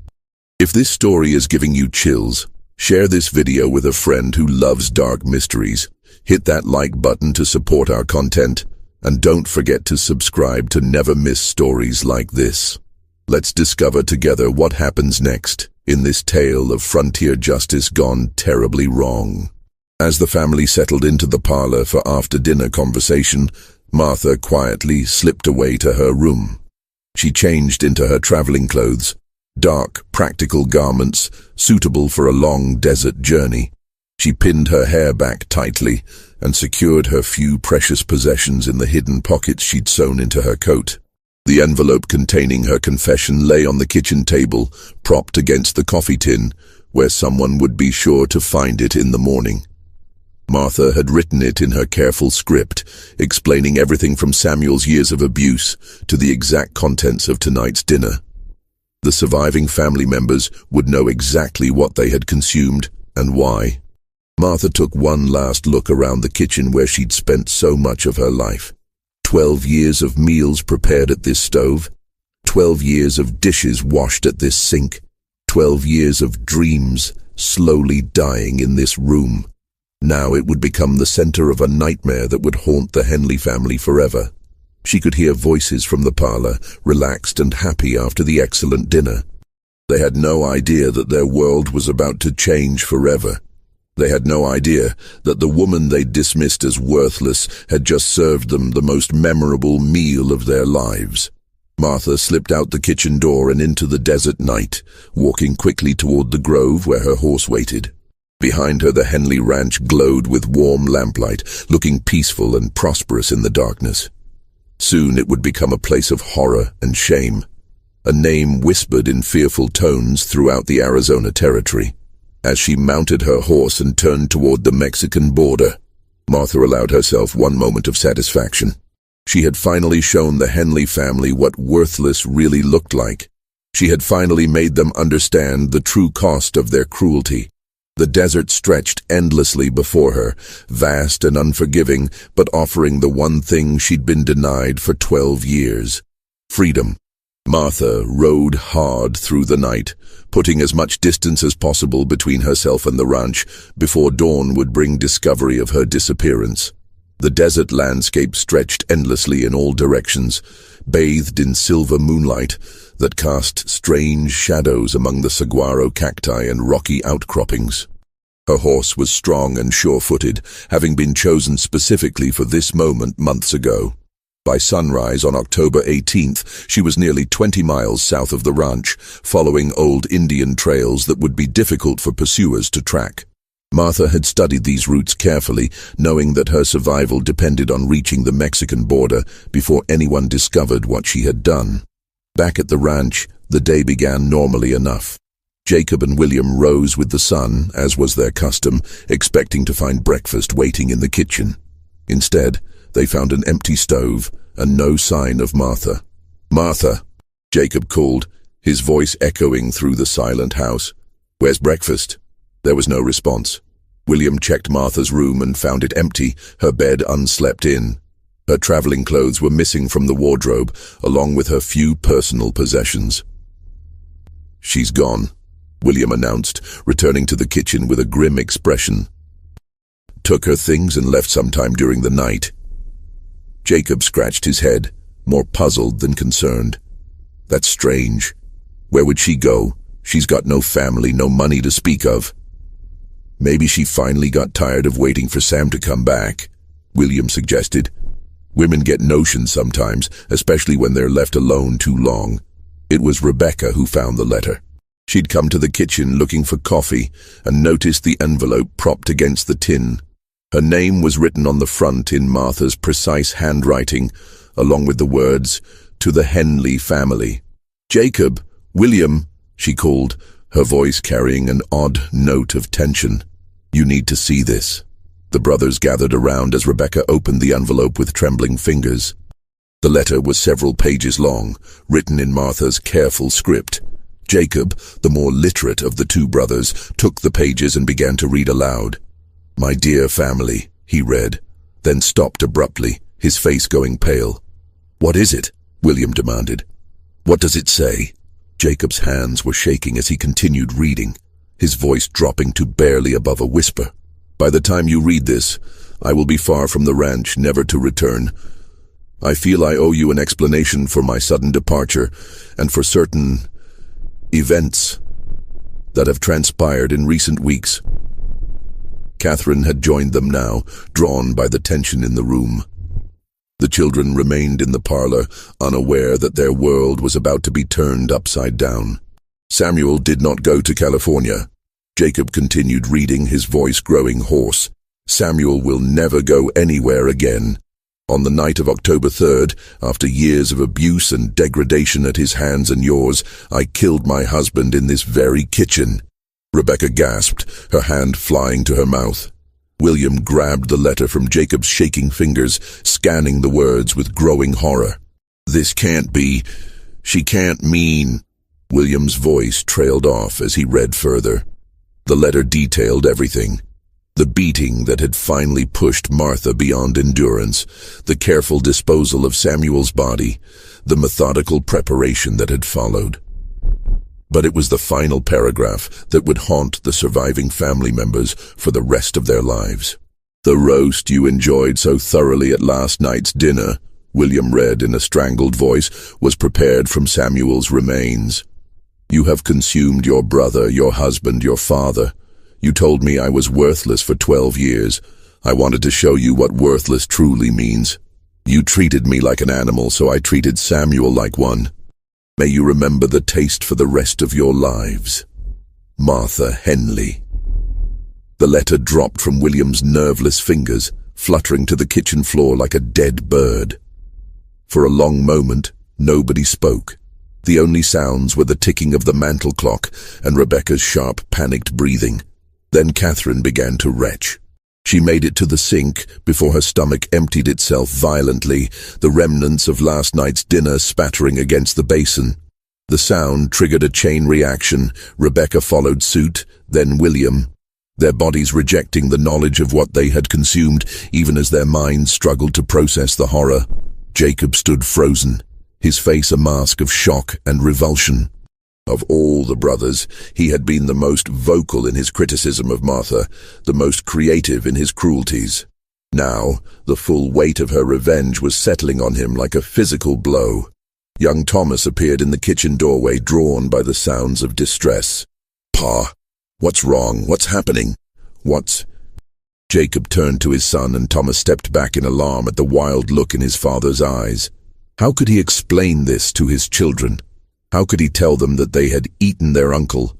If this story is giving you chills, share this video with a friend who loves dark mysteries. Hit that like button to support our content, and don't forget to subscribe to never miss stories like this. Let's discover together what happens next in this tale of frontier justice gone terribly wrong. As the family settled into the parlor for after-dinner conversation, Martha quietly slipped away to her room. She changed into her traveling clothes, dark, practical garments suitable for a long desert journey. She pinned her hair back tightly and secured her few precious possessions in the hidden pockets she'd sewn into her coat. The envelope containing her confession lay on the kitchen table, propped against the coffee tin, where someone would be sure to find it in the morning. Martha had written it in her careful script, explaining everything from Samuel's years of abuse to the exact contents of tonight's dinner. The surviving family members would know exactly what they had consumed and why. Martha took one last look around the kitchen where she'd spent so much of her life. 12 years of meals prepared at this stove, 12 years of dishes washed at this sink, 12 years of dreams slowly dying in this room. Now it would become the center of a nightmare that would haunt the Henley family forever. She could hear voices from the parlor, relaxed and happy after the excellent dinner. They had no idea that their world was about to change forever. They had no idea that the woman they dismissed as worthless had just served them the most memorable meal of their lives. Martha slipped out the kitchen door and into the desert night, walking quickly toward the grove where her horse waited. Behind her, the Henley Ranch glowed with warm lamplight, looking peaceful and prosperous in the darkness. Soon it would become a place of horror and shame, a name whispered in fearful tones throughout the Arizona territory. As she mounted her horse and turned toward the Mexican border, Martha allowed herself one moment of satisfaction. She had finally shown the Henley family what worthless really looked like. She had finally made them understand the true cost of their cruelty. The desert stretched endlessly before her, vast and unforgiving, but offering the one thing she'd been denied for 12 years: freedom. Martha rode hard through the night, putting as much distance as possible between herself and the ranch before dawn would bring discovery of her disappearance. The desert landscape stretched endlessly in all directions, bathed in silver moonlight that cast strange shadows among the saguaro cacti and rocky outcroppings. Her horse was strong and sure-footed, having been chosen specifically for this moment months ago. By sunrise on October 18th, she was nearly 20 miles south of the ranch, following old Indian trails that would be difficult for pursuers to track. Martha had studied these routes carefully, knowing that her survival depended on reaching the Mexican border before anyone discovered what she had done. Back at the ranch, the day began normally enough. Jacob and William rose with the sun, as was their custom, expecting to find breakfast waiting in the kitchen. Instead, they found an empty stove and no sign of Martha. "Martha," Jacob called, his voice echoing through the silent house. "Where's breakfast?" There was no response. William checked Martha's room and found it empty, her bed unslept in. Her traveling clothes were missing from the wardrobe, along with her few personal possessions. "She's gone," William announced, returning to the kitchen with a grim expression. Took her things and left sometime during the night. Jacob scratched his head, more puzzled than concerned. That's strange. Where would she go? She's got no family, no money to speak of. Maybe she finally got tired of waiting for Sam to come back, William suggested. Women get notions sometimes, especially when they're left alone too long. It was Rebecca who found the letter. She'd come to the kitchen looking for coffee and noticed the envelope propped against the tin. Her name was written on the front in Martha's precise handwriting, along with the words, "To the Henley family." "Jacob, William," she called, her voice carrying an odd note of tension. "You need to see this." The brothers gathered around as Rebecca opened the envelope with trembling fingers. The letter was several pages long, written in Martha's careful script. Jacob, the more literate of the two brothers, took the pages and began to read aloud. "My dear family," he read, then stopped abruptly, his face going pale. "What is it?" William demanded. "What does it say?" Jacob's hands were shaking as he continued reading, his voice dropping to barely above a whisper. "By the time you read this, I will be far from the ranch, never to return. I feel I owe you an explanation for my sudden departure and for certain events that have transpired in recent weeks." Catherine had joined them now, drawn by the tension in the room. The children remained in the parlor, unaware that their world was about to be turned upside down. "Samuel did not go to California." Jacob continued reading, his voice growing hoarse. "Samuel will never go anywhere again. On the night of October 3rd, after years of abuse and degradation at his hands and yours, I killed my husband in this very kitchen." Rebecca gasped, her hand flying to her mouth. William grabbed the letter from Jacob's shaking fingers, scanning the words with growing horror. "This can't be. She can't mean." William's voice trailed off as he read further. The letter detailed everything. The beating that had finally pushed Martha beyond endurance, the careful disposal of Samuel's body, the methodical preparation that had followed. But it was the final paragraph that would haunt the surviving family members for the rest of their lives. "The roast you enjoyed so thoroughly at last night's dinner," William read in a strangled voice, "was prepared from Samuel's remains. You have consumed your brother, your husband, your father. You told me I was worthless for 12 years. I wanted to show you what worthless truly means. You treated me like an animal, so I treated Samuel like one. May you remember the taste for the rest of your lives. Martha Henley." The letter dropped from William's nerveless fingers, fluttering to the kitchen floor like a dead bird. For a long moment, nobody spoke. The only sounds were the ticking of the mantel clock and Rebecca's sharp, panicked breathing. Then Catherine began to retch. She made it to the sink before her stomach emptied itself violently, the remnants of last night's dinner spattering against the basin. The sound triggered a chain reaction. Rebecca followed suit, then William, their bodies rejecting the knowledge of what they had consumed, even as their minds struggled to process the horror. Jacob stood frozen, his face a mask of shock and revulsion. Of all the brothers, he had been the most vocal in his criticism of Martha, the most creative in his cruelties. Now, the full weight of her revenge was settling on him like a physical blow. Young Thomas appeared in the kitchen doorway, drawn by the sounds of distress. "Pa, what's wrong? What's happening? What's—" Jacob turned to his son, and Thomas stepped back in alarm at the wild look in his father's eyes. How could he explain this to his children? How could he tell them that they had eaten their uncle,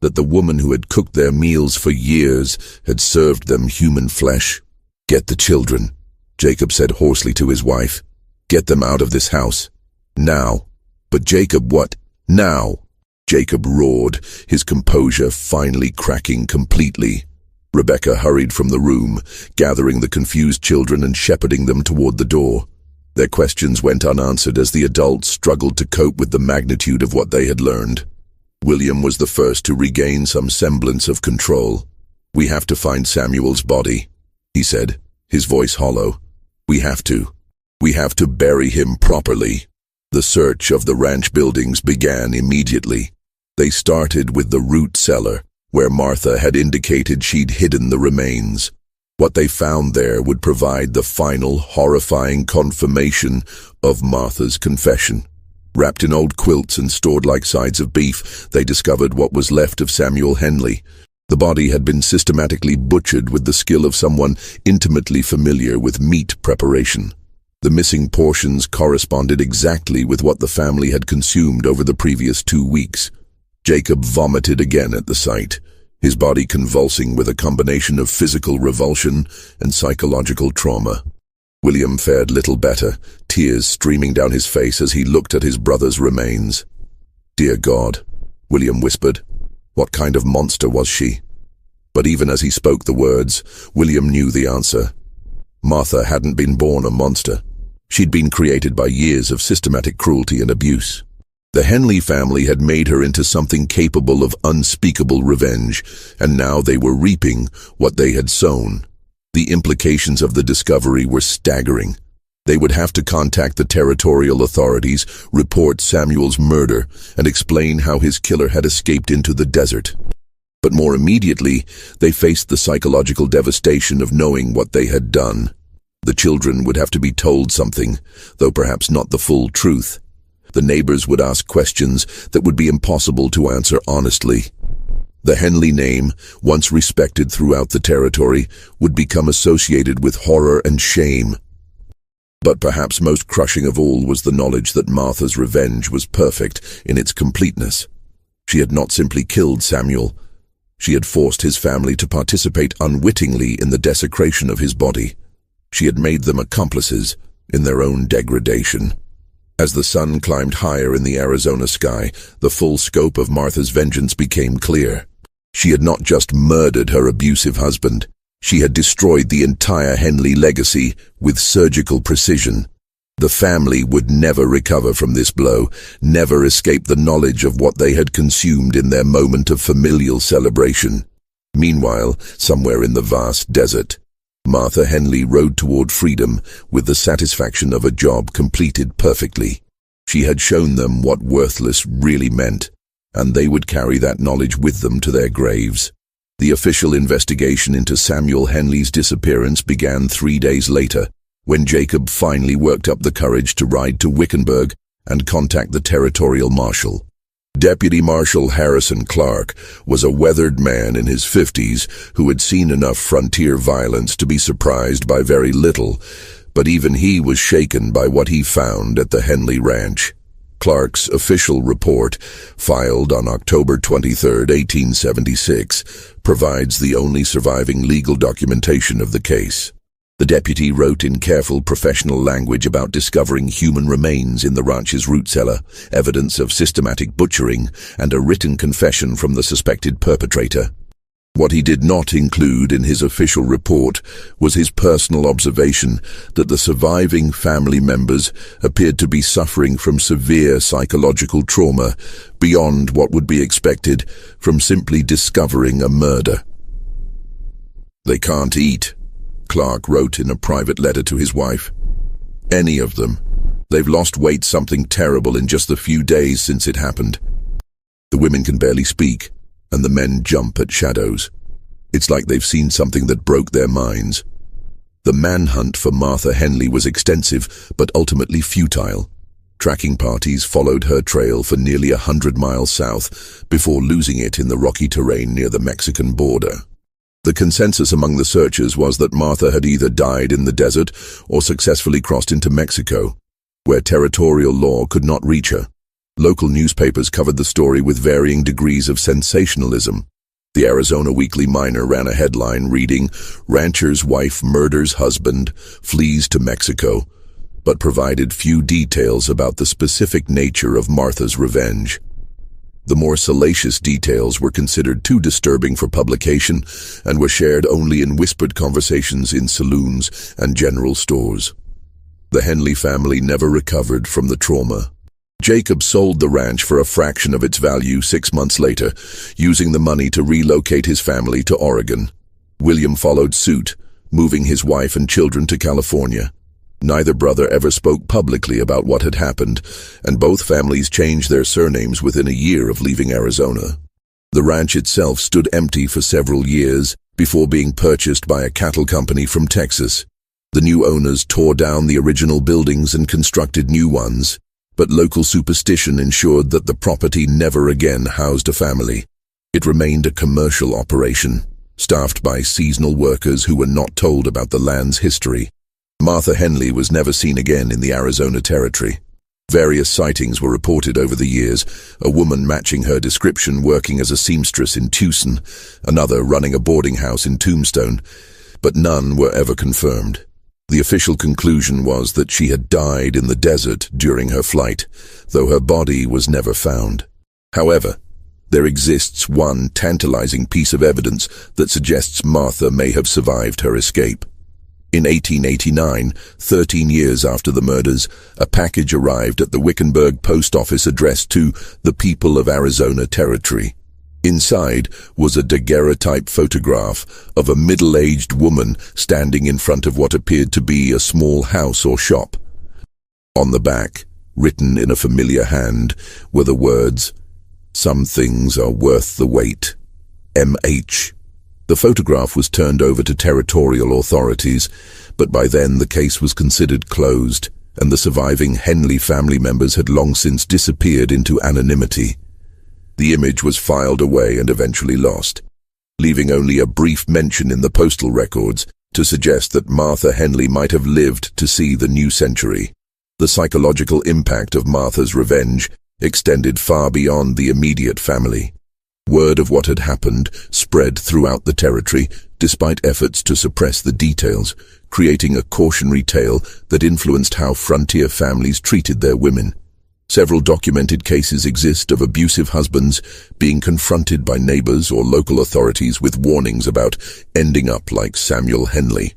that the woman who had cooked their meals for years had served them human flesh? "Get the children," Jacob said hoarsely to his wife. "Get them out of this house. Now." "But Jacob, what? Now?" Jacob roared, his composure finally cracking completely. Rebecca hurried from the room, gathering the confused children and shepherding them toward the door. Their questions went unanswered as the adults struggled to cope with the magnitude of what they had learned. William was the first to regain some semblance of control. "We have to find Samuel's body," he said, his voice hollow. We have to bury him properly." The search of the ranch buildings began immediately. They started with the root cellar, where Martha had indicated she'd hidden the remains. What they found there would provide the final, horrifying confirmation of Martha's confession. Wrapped in old quilts and stored like sides of beef, they discovered what was left of Samuel Henley. The body had been systematically butchered with the skill of someone intimately familiar with meat preparation. The missing portions corresponded exactly with what the family had consumed over the previous 2 weeks. Jacob vomited again at the sight, his body convulsing with a combination of physical revulsion and psychological trauma. William fared little better, tears streaming down his face as he looked at his brother's remains. "Dear God," William whispered. What kind of monster was she? But even as he spoke the words, William knew the answer. Martha hadn't been born a monster. She'd been created by years of systematic cruelty and abuse. The Henley family had made her into something capable of unspeakable revenge, and now they were reaping what they had sown. The implications of the discovery were staggering. They would have to contact the territorial authorities, report Samuel's murder, and explain how his killer had escaped into the desert. But more immediately, they faced the psychological devastation of knowing what they had done. The children would have to be told something, though perhaps not the full truth. The neighbors would ask questions that would be impossible to answer honestly. The Henley name, once respected throughout the territory, would become associated with horror and shame. But perhaps most crushing of all was the knowledge that Martha's revenge was perfect in its completeness. She had not simply killed Samuel. She had forced his family to participate unwittingly in the desecration of his body. She had made them accomplices in their own degradation. As the sun climbed higher in the Arizona sky, the full scope of Martha's vengeance became clear. She had not just murdered her abusive husband. She had destroyed the entire Henley legacy with surgical precision. The family would never recover from this blow, never escape the knowledge of what they had consumed in their moment of familial celebration. Meanwhile, somewhere in the vast desert, Martha Henley rode toward freedom with the satisfaction of a job completed perfectly. She had shown them what worthless really meant, and they would carry that knowledge with them to their graves. The official investigation into Samuel Henley's disappearance began 3 days later, when Jacob finally worked up the courage to ride to Wickenburg and contact the territorial marshal. Deputy Marshal Harrison Clark was a weathered man in his 50s who had seen enough frontier violence to be surprised by very little, but even he was shaken by what he found at the Henley Ranch. Clark's official report, filed on October 23, 1876, provides the only surviving legal documentation of the case. The deputy wrote in careful professional language about discovering human remains in the ranch's root cellar, evidence of systematic butchering, and a written confession from the suspected perpetrator. What he did not include in his official report was his personal observation that the surviving family members appeared to be suffering from severe psychological trauma beyond what would be expected from simply discovering a murder. "They can't eat," Clark wrote in a private letter to his wife. "Any of them. They've lost weight something terrible in just the few days since it happened. The women can barely speak, and the men jump at shadows. It's like they've seen something that broke their minds." The manhunt for Martha Henley was extensive, but ultimately futile. Tracking parties followed her trail for nearly 100 miles south, before losing it in the rocky terrain near the Mexican border. The consensus among the searchers was that Martha had either died in the desert or successfully crossed into Mexico, where territorial law could not reach her. Local newspapers covered the story with varying degrees of sensationalism. The Arizona Weekly Miner ran a headline reading, "Rancher's wife murders husband, flees to Mexico," but provided few details about the specific nature of Martha's revenge. The more salacious details were considered too disturbing for publication and were shared only in whispered conversations in saloons and general stores. The Henley family never recovered from the trauma. Jacob sold the ranch for a fraction of its value 6 months later, using the money to relocate his family to Oregon. William followed suit, moving his wife and children to California. Neither brother ever spoke publicly about what had happened, and both families changed their surnames within a year of leaving Arizona. The ranch itself stood empty for several years before being purchased by a cattle company from Texas. The new owners tore down the original buildings and constructed new ones, but local superstition ensured that the property never again housed a family. It remained a commercial operation, staffed by seasonal workers who were not told about the land's history. Martha Henley was never seen again in the Arizona Territory. Various sightings were reported over the years, a woman matching her description working as a seamstress in Tucson, another running a boarding house in Tombstone, but none were ever confirmed. The official conclusion was that she had died in the desert during her flight, though her body was never found. However, there exists one tantalizing piece of evidence that suggests Martha may have survived her escape. In 1889, 13 years after the murders, a package arrived at the Wickenburg post office addressed to the people of Arizona Territory. Inside was a daguerreotype photograph of a middle-aged woman standing in front of what appeared to be a small house or shop. On the back, written in a familiar hand, were the words, "Some things are worth the wait. M.H." The photograph was turned over to territorial authorities, but by then the case was considered closed, and the surviving Henley family members had long since disappeared into anonymity. The image was filed away and eventually lost, leaving only a brief mention in the postal records to suggest that Martha Henley might have lived to see the new century. The psychological impact of Martha's revenge extended far beyond the immediate family. Word of what had happened spread throughout the territory, despite efforts to suppress the details, creating a cautionary tale that influenced how frontier families treated their women. Several documented cases exist of abusive husbands being confronted by neighbors or local authorities with warnings about ending up like Samuel Henley.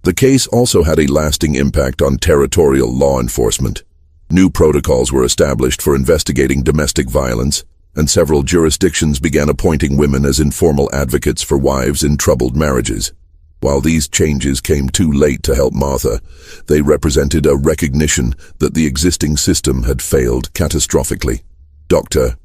The case also had a lasting impact on territorial law enforcement. New protocols were established for investigating domestic violence, and several jurisdictions began appointing women as informal advocates for wives in troubled marriages. While these changes came too late to help Martha, they represented a recognition that the existing system had failed catastrophically. Dr.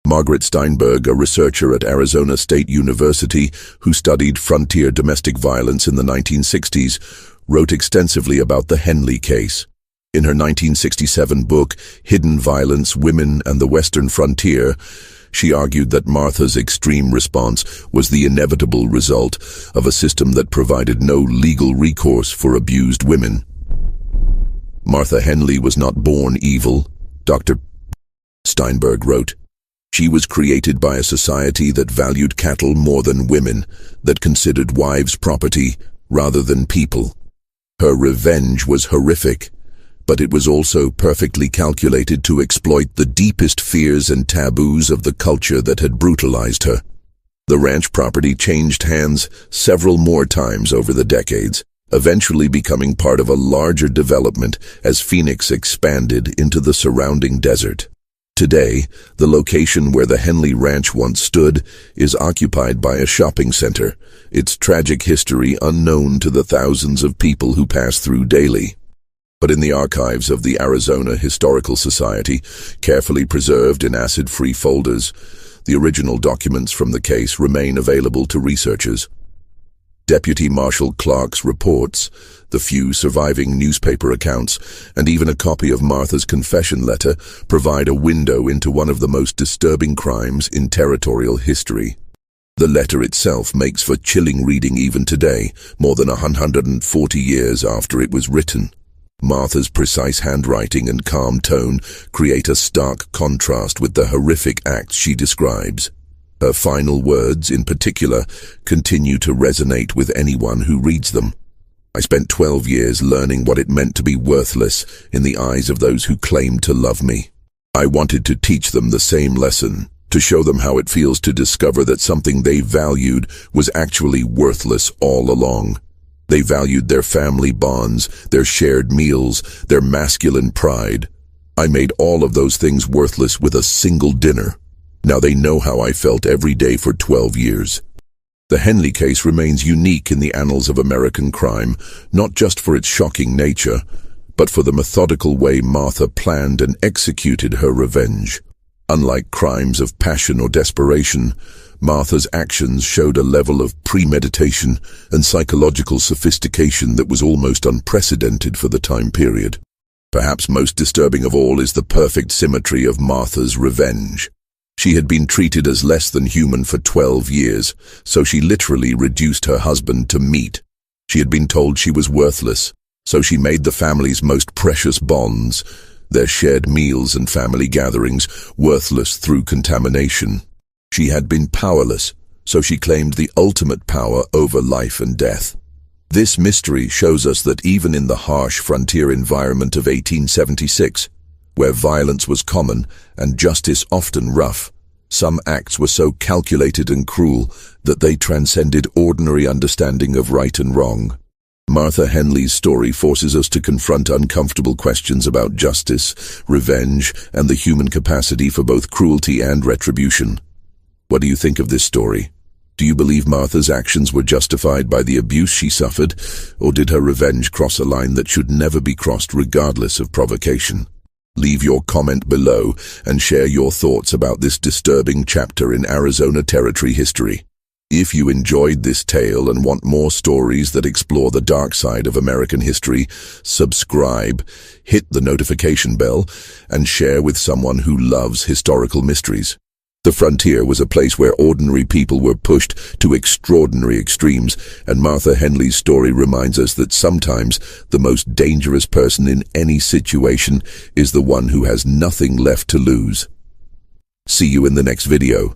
Margaret Steinberg, a researcher at Arizona State University who studied frontier domestic violence in the 1960s, wrote extensively about the Henley case. In her 1967 book, Hidden Violence, Women and the Western Frontier, she argued that Martha's extreme response was the inevitable result of a system that provided no legal recourse for abused women. Martha Henley was not born evil, Dr. Steinberg wrote. She was created by a society that valued cattle more than women, that considered wives property rather than people. Her revenge was horrific, but it was also perfectly calculated to exploit the deepest fears and taboos of the culture that had brutalized her. The ranch property changed hands several more times over the decades, eventually becoming part of a larger development as Phoenix expanded into the surrounding desert. Today, the location where the Henley Ranch once stood is occupied by a shopping center, its tragic history unknown to the thousands of people who pass through daily. But in the archives of the Arizona Historical Society, carefully preserved in acid-free folders, the original documents from the case remain available to researchers. Deputy Marshal Clark's reports, the few surviving newspaper accounts, and even a copy of Martha's confession letter provide a window into one of the most disturbing crimes in territorial history. The letter itself makes for chilling reading even today, more than 140 years after it was written. Martha's precise handwriting and calm tone create a stark contrast with the horrific acts she describes. Her final words, in particular, continue to resonate with anyone who reads them. I spent 12 years learning what it meant to be worthless in the eyes of those who claimed to love me. I wanted to teach them the same lesson, to show them how it feels to discover that something they valued was actually worthless all along. They valued their family bonds, their shared meals, their masculine pride. I made all of those things worthless with a single dinner. Now they know how I felt every day for 12 years. The Henley case remains unique in the annals of American crime, not just for its shocking nature, but for the methodical way Martha planned and executed her revenge. Unlike crimes of passion or desperation, Martha's actions showed a level of premeditation and psychological sophistication that was almost unprecedented for the time period. Perhaps most disturbing of all is the perfect symmetry of Martha's revenge. She had been treated as less than human for 12 years, so she literally reduced her husband to meat. She had been told she was worthless, so she made the family's most precious bonds, their shared meals and family gatherings, worthless through contamination. She had been powerless, so she claimed the ultimate power over life and death. This mystery shows us that even in the harsh frontier environment of 1876, where violence was common and justice often rough, some acts were so calculated and cruel that they transcended ordinary understanding of right and wrong. Martha Henley's story forces us to confront uncomfortable questions about justice, revenge, and the human capacity for both cruelty and retribution. What do you think of this story? Do you believe Martha's actions were justified by the abuse she suffered, or did her revenge cross a line that should never be crossed regardless of provocation? Leave your comment below and share your thoughts about this disturbing chapter in Arizona Territory history. If you enjoyed this tale and want more stories that explore the dark side of American history, subscribe, hit the notification bell, and share with someone who loves historical mysteries. The frontier was a place where ordinary people were pushed to extraordinary extremes, and Martha Henley's story reminds us that sometimes the most dangerous person in any situation is the one who has nothing left to lose. See you in the next video.